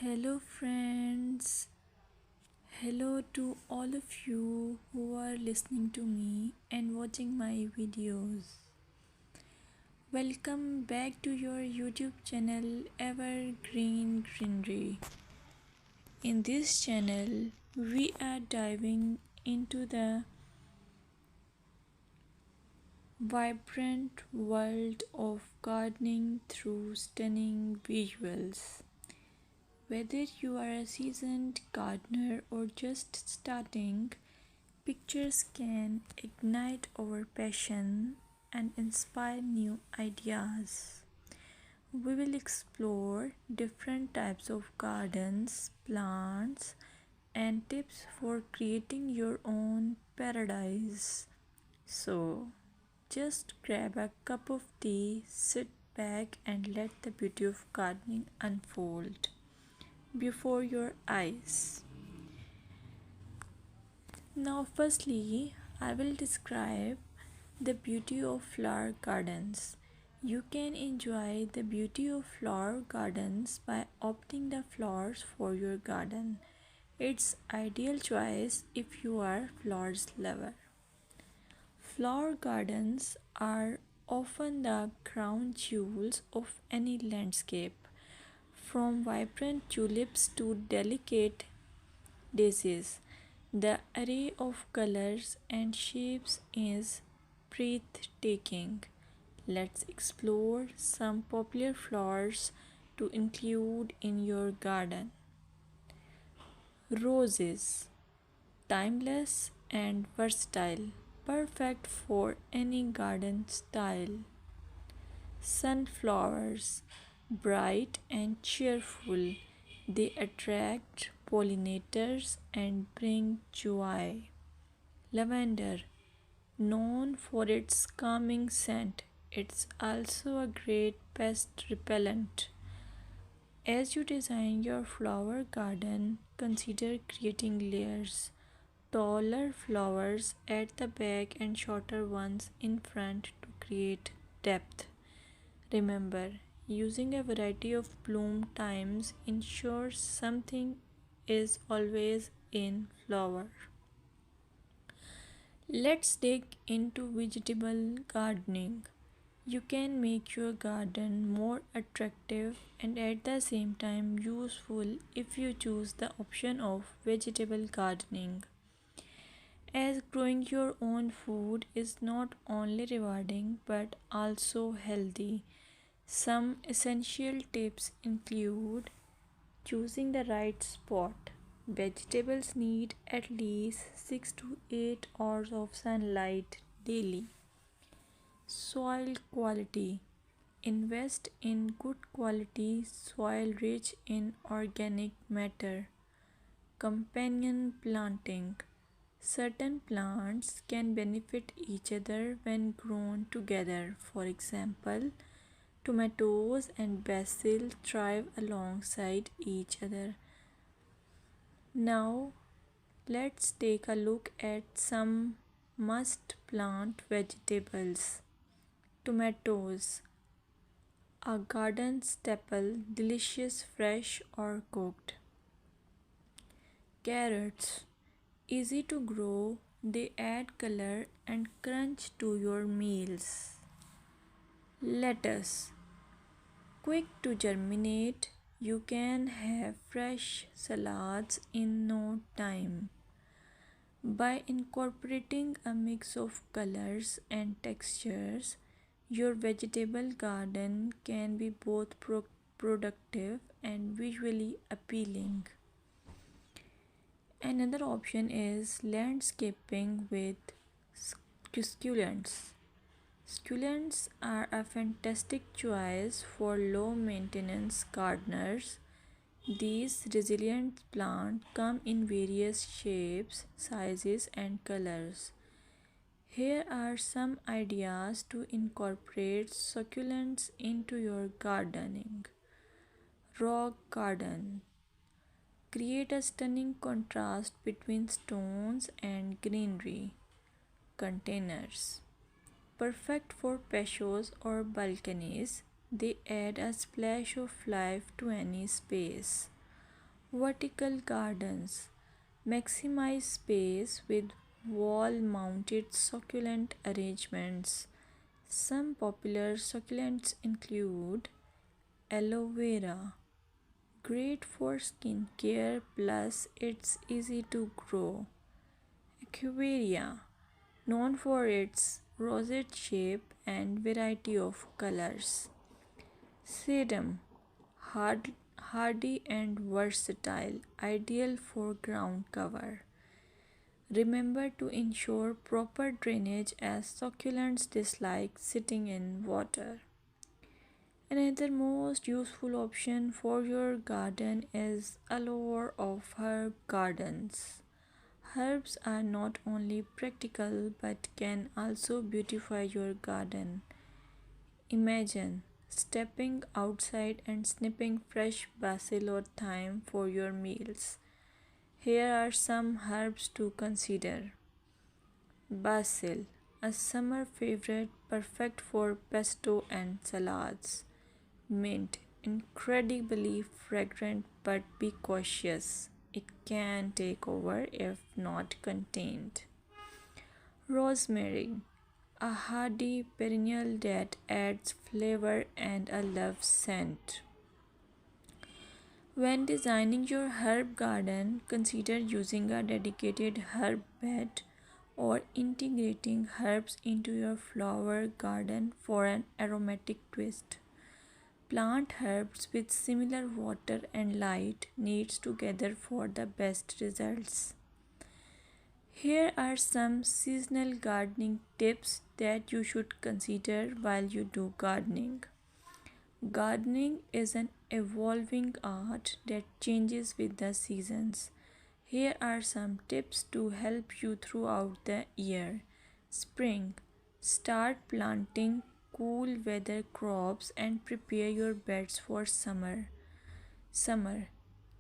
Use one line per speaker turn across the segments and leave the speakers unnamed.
Hello, friends. Hello to all of you who are listening to me and watching my videos. Welcome back to your YouTube channel Evergreen Greenery. In this channel, we are diving into the vibrant world of gardening through stunning visuals. Whether you are a seasoned gardener or just starting, pictures can ignite our passion and inspire new ideas. We will explore different types of gardens, plants, and tips for creating your own paradise. So, just grab a cup of tea, sit back, and let the beauty of gardening unfold before your eyes. Now, firstly, I will describe the beauty of flower gardens. You can enjoy the beauty of flower gardens by opting the flowers for your garden. It's ideal choice if you are flowers lover. Flower gardens are often the crown jewels of any landscape, from vibrant tulips to delicate daisies. The array of colors and shapes is breathtaking. Let's explore some popular flowers to include in your garden. Roses, timeless and versatile, perfect for any garden style. Sunflowers, bright and cheerful, they attract pollinators and bring joy. Lavender, known for its calming scent, it's also a great pest repellent. As you design your flower garden, consider creating layers. Taller flowers at the back and shorter ones in front to create depth. Remember, using a variety of bloom times ensures something is always in flower. Let's dig into vegetable gardening. You can make your garden more attractive and at the same time useful if you choose the option of vegetable gardening. As growing your own food is not only rewarding but also healthy. Some essential tips include choosing the right spot. Vegetables need at least 6 to 8 hours of sunlight daily. Soil quality. Invest in good quality soil rich in organic matter. Companion planting. Certain plants can benefit each other when grown together. For example, tomatoes and basil thrive alongside each other. Now, let's take a look at some must plant vegetables. Tomatoes, a garden staple, delicious fresh or cooked. Carrots, easy to grow, they add color and crunch to your meals. Lettuce, quick to germinate, you can have fresh salads in no time. By incorporating a mix of colors and textures, your vegetable garden can be both productive and visually appealing. Another option is landscaping with succulents. Succulents are a fantastic choice for low maintenance gardeners. These resilient plants come in various shapes, sizes, and colors. Here are some ideas to incorporate succulents into your gardening. Rock garden. Create a stunning contrast between stones and greenery. Containers. Perfect for patios or balconies, they add a splash of life to any space. Vertical gardens maximize space with wall mounted succulent arrangements. Some popular succulents include aloe vera, great for skin care plus it's easy to grow. Equivarium, known for its rosette shape and variety of colors. Sedum, hardy and versatile, ideal for ground cover. Remember to ensure proper drainage as succulents dislike sitting in water. Another most useful option for your garden is allure of herb gardens. Herbs are not only practical but can also beautify your garden. Imagine stepping outside and snipping fresh basil or thyme for your meals. Here are some herbs to consider. Basil, a summer favorite perfect for pesto and salads. Mint, incredibly fragrant but be cautious. It can take over if not contained. Rosemary, a hardy perennial that adds flavor and a love scent. When designing your herb garden, consider using a dedicated herb bed or integrating herbs into your flower garden for an aromatic twist. Plant herbs with similar water and light needs together for the best results. Here are some seasonal gardening tips that you should consider while you do gardening. Gardening is an evolving art that changes with the seasons. Here are some tips to help you throughout the year. Spring. Start planting cool weather crops and prepare your beds for summer. Summer.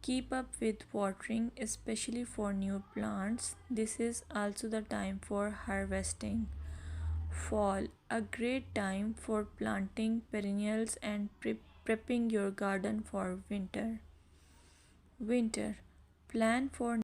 Keep up with watering, especially for new plants. This is also the time for harvesting. Fall, a great time for planting perennials and prepping your garden for winter. Winter, plan for